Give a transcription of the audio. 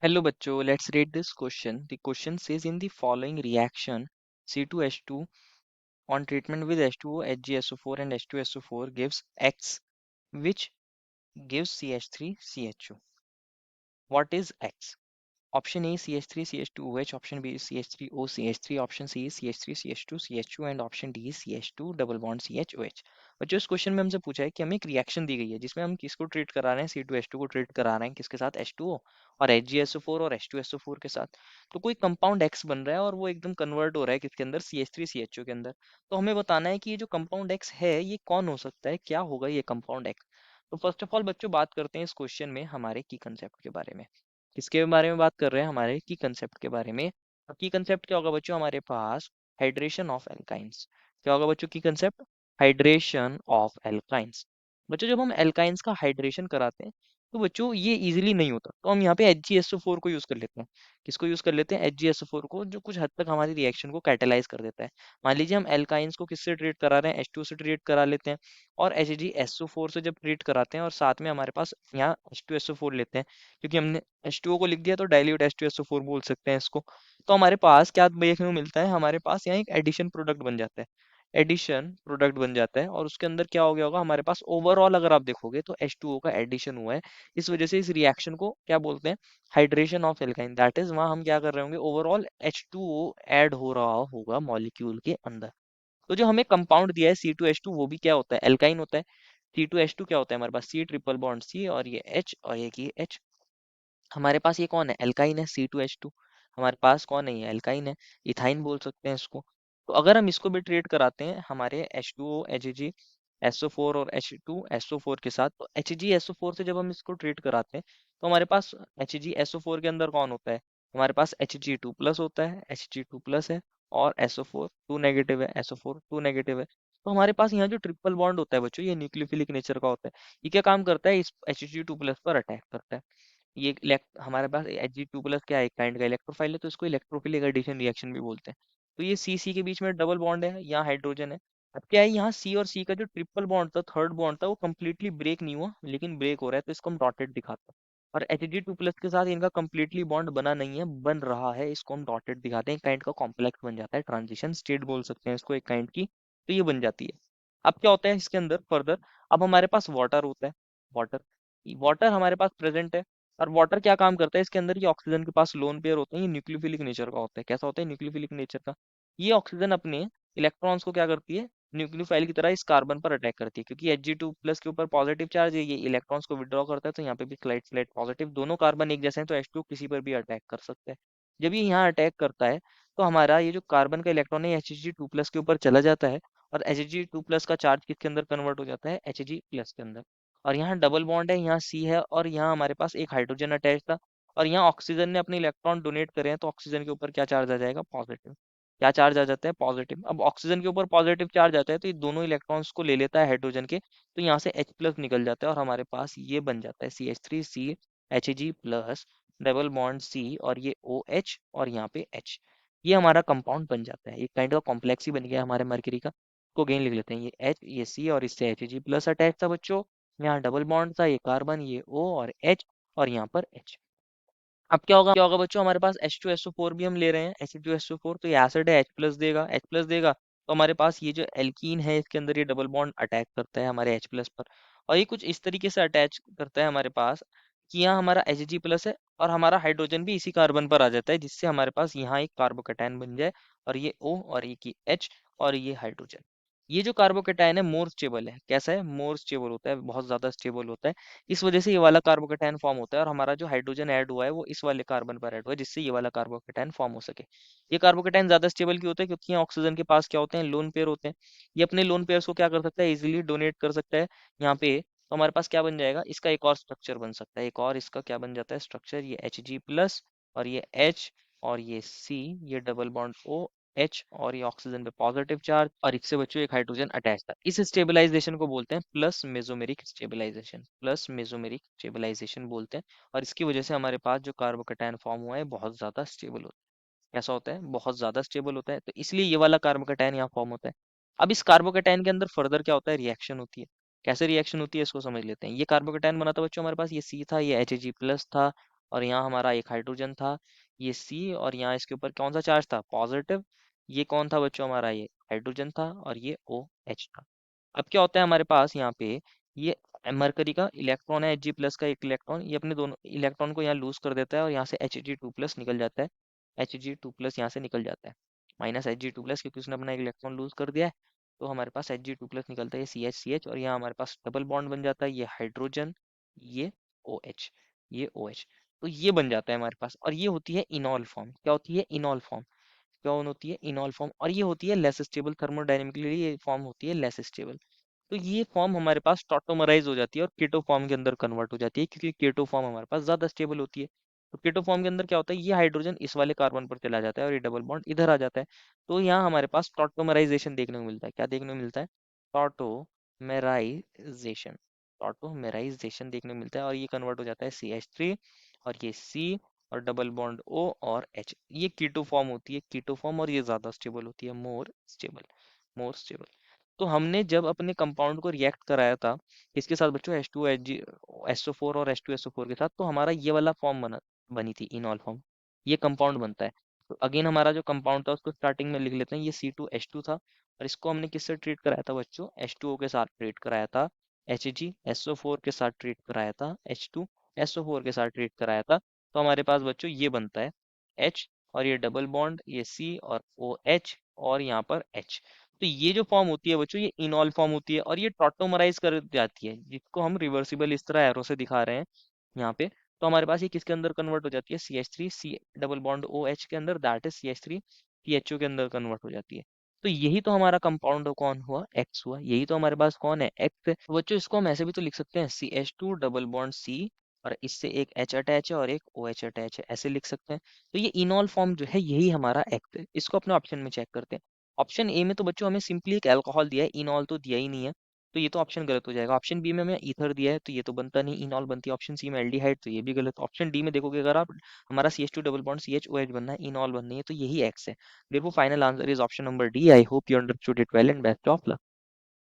Hello bachcho, let's read this question. The question says in the following reaction C2H2 on treatment with H2O, HgSO4 and H2SO4 gives X which gives CH3CHO. What is X? Option A CH3CH2OH, option B is CH3O CH3, option C is CH3CH2 CH2 and option D CH2 double bond CHOH। बच्चों इस question में हमसे पूछा है कि हमें एक reaction दी गई है जिसमें हम किसको ट्रीट करा रहे हैं, C2H2 को ट्रीट करा रहे हैं किसके साथ, H2O और HgSO4 और H2SO4 के साथ। तो कोई कंपाउंड X बन रहा है और वो एकदम कन्वर्ट हो रहा है किसके अंदर, CH3CHO के अंदर। तो हमें बताना है कि ये जो कंपाउंड X है ये कौन हो सकता है, क्या होगा ये कंपाउंड X। तो फर्स्ट ऑफ ऑल बच्चों बात करते हैं इस क्वेश्चन में हमारे की कंसेप्ट के बारे में। किसके बारे में बात कर रहे हैं, हमारे की कंसेप्ट के बारे में। और की कंसेप्ट क्या होगा बच्चों, हमारे पास हाइड्रेशन ऑफ एल्काइंस। क्या होगा बच्चों की कंसेप्ट, हाइड्रेशन ऑफ एल्काइंस। बच्चों जब हम एल्काइंस का हाइड्रेशन कराते हैं तो बच्चों ये इजीली नहीं होता, तो हम यहाँ पे HgSO4 को यूज कर लेते हैं। किसको यूज कर लेते हैं, HgSO4 को, जो कुछ हद तक हमारी रिएक्शन को कैटेलाइज कर देता है। मान लीजिए हम एल्काइंस को किससे ट्रीट करा रहे हैं, H2 से ट्रीट करा लेते हैं। और HgSO4 से जब ट्रीट कराते हैं और साथ में हमारे पास यहाँ H2SO4 लेते हैं, क्योंकि हमने H2O को लिख दिया तो डाइल्यूट H2SO4 बोल सकते हैं इसको। तो हमारे पास क्या देखने को मिलता है, हमारे पास यहाँ एक एडिशन प्रोडक्ट बन जाता है। एडिशन प्रोडक्ट बन जाता है और उसके अंदर क्या हो गया होगा, हमारे पास ओवरऑल अगर आप देखोगे तो H2O का एडिशन हुआ है। इस वजह से इस रिएक्शन को क्या बोलते हैं, hydration of alkyne. That is वहां हम क्या कर रहे होंगे, ओवरऑल H2O ऐड हो रहा होगा मॉलिक्यूल के अंदर। तो जो हमें कंपाउंड दिया है C2H2 वो भी क्या होता है, एल्काइन होता है। C2H2 क्या होता है हमारे पास, C ट्रिपल बॉन्ड C और ये H और ये H। हमारे पास ये कौन है, एल्काइन है C2H2। हमारे पास कौन है, ये एल्काइन है, इथाइन बोल सकते हैं इसको। तो अगर हम इसको भी ट्रीट कराते हैं हमारे H2O HgSO4 और H2SO4 के साथ, तो HgSO4 से जब हम इसको ट्रीट कराते हैं तो हमारे पास HgSO4 के अंदर कौन होता है, हमारे पास Hg2 प्लस होता है, Hg2 प्लस है। और SO4 2 नेगेटिव है, SO4 2 नेगेटिव है। तो हमारे पास यहाँ जो ट्रिपल बॉन्ड होता है बच्चों, ये न्यूक्लियोफिलिक नेचर का होता है। ये क्या काम करता है, इस Hg2 प्लस पर अटैक करता है। ये हमारे पास Hg2 प्लस क्या है, एक काइंड का इलेक्ट्रोफाइल है, तो इसको इलेक्ट्रोफिलिक एडिशन रिएक्शन भी बोलते हैं। तो ये सी सी के बीच में डबल बॉन्ड है, यहाँ हाइड्रोजन है। अब क्या है, यहाँ सी और सी का जो ट्रिपल बॉन्ड था, थर्ड बॉन्ड था, वो कंप्लीटली ब्रेक नहीं हुआ लेकिन ब्रेक हो रहा है, तो इसको हम डॉटेड दिखाते हैं। और Hg2 प्लस के साथ इनका कंप्लीटली बॉन्ड बना नहीं है, बन रहा है, इसको हम डॉटेड दिखाते हैं। एक काइंड का कॉम्प्लेक्स बन जाता है, ट्रांजिशन स्टेट बोल सकते हैं इसको एक काइंड की। तो ये बन जाती है। अब क्या होता है इसके अंदर फर्दर, अब हमारे पास वाटर होता है। वाटर, वाटर हमारे पास प्रेजेंट है। और वाटर क्या काम करता है इसके अंदर, ये ऑक्सीजन के पास लोन पेयर होते हैं, ये न्यूक्लियोफिलिक नेचर का होता है। कैसा होता है, न्यूक्लियोफिलिक नेचर का। ये ऑक्सीजन अपने इलेक्ट्रॉन्स को क्या करती है, न्यूक्लियोफाइल की तरह इस कार्बन पर अटैक करती है, क्योंकि Hg2 प्लस के ऊपर पॉजिटिव चार्ज है, ये इलेक्ट्रॉन्स को विड्रॉ करता है, तो यहाँ पे भी स्लाइड स्लाइड पॉजिटिव, दोनों कार्बन एक जैसे हैं तो H2 किसी पर भी अटैक कर सकता है। जब ये यहाँ अटैक करता है तो हमारा ये जो कार्बन का इलेक्ट्रॉन है Hg2 प्लस के ऊपर चला जाता है। और Hg2 प्लस का चार्ज किसके अंदर कन्वर्ट हो जाता है, Hg प्लस के अंदर। और यहाँ डबल बॉन्ड है, यहाँ सी है और यहाँ हमारे पास एक हाइड्रोजन अटैच था। और यहाँ ऑक्सीजन ने अपने इलेक्ट्रॉन डोनेट करे हैं, तो ऑक्सीजन के ऊपर क्या चार्ज आ जाएगा, पॉजिटिव। क्या चार्ज आ जाता है, पॉजिटिव। अब ऑक्सीजन के ऊपर पॉजिटिव चार्ज आता है तो ये दोनों इलेक्ट्रॉन्स को ले लेता है हाइड्रोजन के, तो यहाँ से H प्लस निकल जाता है और हमारे पास ये बन जाता है CH3C Hg plus double bond C और ये OH और यहाँ पे H। ये हमारा कंपाउंड बन जाता है, एक काइंड का कॉम्प्लेक्स ही बन गया हमारे मरकरी का। को अगेन लिख लेते हैं, ये H ये C और इससे Hg प्लस अटैच था बच्चों। यहाँ डबल बॉन्ड था, ये कार्बन ये O और H और यहाँ पर H। अब क्या होगा बच्चों, हमारे पास H2SO4 भी हम ले रहे हैं, H2SO4, तो ये एसिड है, H प्लस देगा। तो हमारे पास ये जो एल्कीन है इसके अंदर ये डबल बॉन्ड अटैक करता है हमारे H प्लस पर। और ये कुछ इस तरीके से अटैच करता है हमारे पास कि यहाँ हमारा Hg प्लस है और हमारा हाइड्रोजन भी इसी कार्बन पर आ जाता है, जिससे हमारे पास यहाँ एक कार्बोकेटायन बन जाए। और ये O और ये की H और ये हाइड्रोजन। ये जो कार्बोकेटायन है मोर स्टेबल है, कैसा है, मोर स्टेबल होता है, बहुत ज्यादा स्टेबल होता है। इस वजह से ये वाला कार्बोकेटायन फॉर्म होता है और हमारा जो हाइड्रोजन ऐड हुआ है वो इस वाले कार्बन पर ऐड हुआ है, जिससे ये वाला कार्बोकेटायन फॉर्म हो सके। ये कार्बोकेटायन ज्यादा स्टेबल क्यों होता है, क्योंकि यहाँ ऑक्सीजन के पास क्या होते हैं, लोन पेयर होते हैं। ये अपने लोन पेयर्स को क्या कर सकता है, इजिली डोनेट कर सकता है यहाँ पे। तो हमारे पास क्या बन जाएगा, इसका एक और स्ट्रक्चर बन सकता है, एक और इसका क्या बन जाता है स्ट्रक्चर, ये Hg प्लस और ये H और ये C, ये डबल बॉन्ड O H और ये ऑक्सीजन पे पॉजिटिव चार्ज और इससे बच्चों एक हाइड्रोजन अटैच था। इस स्टेबलाइजेशन को बोलते हैं plus mesomeric stabilization, plus mesomeric stabilization बोलते हैं। और इसकी वजह से हमारे पास जो कार्बोकेटायन फॉर्म हुआ है बहुत ज्यादा स्टेबल होता है। कैसा होता है, बहुत ज्यादा स्टेबल होता है, तो इसलिए ये वाला कार्बोकेटायन यहाँ फॉर्म होता है। अब इस कार्बोकेटायन के अंदर फर्दर क्या होता है, रिएक्शन होती है। कैसे रिएक्शन होती है इसको समझ लेते हैं। ये कार्बोकेटायन बना था बच्चों हमारे पास, ये C था, ये Hg प्लस था और यहाँ हमारा एक हाइड्रोजन था, ये C, और यहाँ इसके ऊपर कौन सा चार्ज था, पॉजिटिव। ये कौन था बच्चों, हमारा ये हाइड्रोजन था, और ये OH था। अब क्या होता है हमारे पास यहाँ पे, ये मरकरी का इलेक्ट्रॉन है, Hg+ का एक इलेक्ट्रॉन, ये अपने दोनों इलेक्ट्रॉन को यहाँ लूज कर देता है, और यहाँ से Hg2+ निकल जाता है। Hg2+ यहाँ से निकल जाता है, -Hg2+, क्योंकि उसने अपना एक इलेक्ट्रॉन लूज कर दिया है। तो हमारे पास Hg2+ निकलता है, ये CH और यहाँ हमारे पास डबल बॉन्ड बन जाता है, ये हाइड्रोजन, ये OH, ये OH। तो ये बन जाता है हमारे पास, और ये होती है इनॉल फॉर्म। क्या होती है, इनॉल फॉर्म। कौन होती है, इनॉल फॉर्म, और ये होती है लेस स्टेबल, थर्मोडायनेमिकली ये फॉर्म होती है लेस स्टेबल। तो ये फॉर्म हमारे पास टॉटोमराइज हो जाती है और कीटो फॉर्म के अंदर कन्वर्ट हो जाती है, क्योंकि कीटो फॉर्म हमारे पास ज्यादा स्टेबल होती है। तो कीटो फॉर्म के अंदर क्या होता है, ये हाइड्रोजन इस वाले कार्बन पर चला जाता है, और ये डबल बॉन्ड इधर आ जाता है। तो यहाँ हमारे पास टॉटोमराइजेशन देखने को मिलता है। क्या देखने को मिलता है, टॉटोमेराइजेशन, टॉटोमेराइजेशन देखने को मिलता है, और ये कन्वर्ट हो जाता है CH3, और ये C, और डबल बॉन्ड O और H। ये कीटो फॉर्म होती है, कीटो फॉर्म, और ये ज्यादा स्टेबल होती है, मोर स्टेबल, मोर स्टेबल। तो हमने जब अपने कंपाउंड को रिएक्ट कराया था इसके साथ बच्चों, SO4 और H2SO4 के साथ, तो हमारा ये वाला फॉर्म बनी थी, इनॉल फॉर्म। ये कंपाउंड बनता है। तो अगेन हमारा जो कंपाउंड था उसको स्टार्टिंग में लिख लेते हैं, ये C2H2 था, और इसको हमने किससे ट्रीट कराया था बच्चों, H2O के साथ ट्रीट कराया था। HgSO4 के साथ ट्रीट कराया था, H2SO4 के साथ ट्रीट कराया था। तो हमारे पास बच्चों ये बनता है H, और ये डबल बॉन्ड, ये C और OH, और यहाँ पर H। तो ये जो फॉर्म होती है बच्चों, ये इनॉल फॉर्म होती है, और ये टॉटोमराइज कर जाती है, जिसको हम रिवर्सिबल इस तरह एरो से दिखा रहे हैं यहाँ पे। तो हमारे पास ये किसके अंदर कन्वर्ट हो जाती है, CH3 C double bond OH के अंदर, दैट इज CH3 CHO के अंदर कन्वर्ट हो जाती है। तो यही तो हमारा कंपाउंड कौन हुआ, X हुआ। यही तो हमारे पास कौन है, X है। तो बच्चों इसको हम ऐसे भी तो लिख सकते हैं, CH2 डबल बॉन्ड C, और इससे एक H अटैच है और एक OH अटैच है, ऐसे लिख सकते हैं। तो ये इनॉल फॉर्म जो है यही हमारा X है। इसको अपने ऑप्शन में चेक करते हैं। ऑप्शन ए में तो बच्चों हमें सिंपली एक अल्कोहल दिया है, इनॉल तो दिया ही नहीं है। तो ये तो ऑप्शन गलत हो जाएगा। ऑप्शन बी में हमें ईथर दिया है, तो ये तो बनता नहीं, इनॉल बनती है। ऑप्शन सी में एल्डिहाइड, तो ये भी गलत। ऑप्शन डी में देखोगे अगर आप, हमारा CH2 डबल बॉन्ड CHOH बनना है, इनॉल बननी है, तो यही एक्स है। देखो final answer is option number D. I hope you understood it well, and best of luck.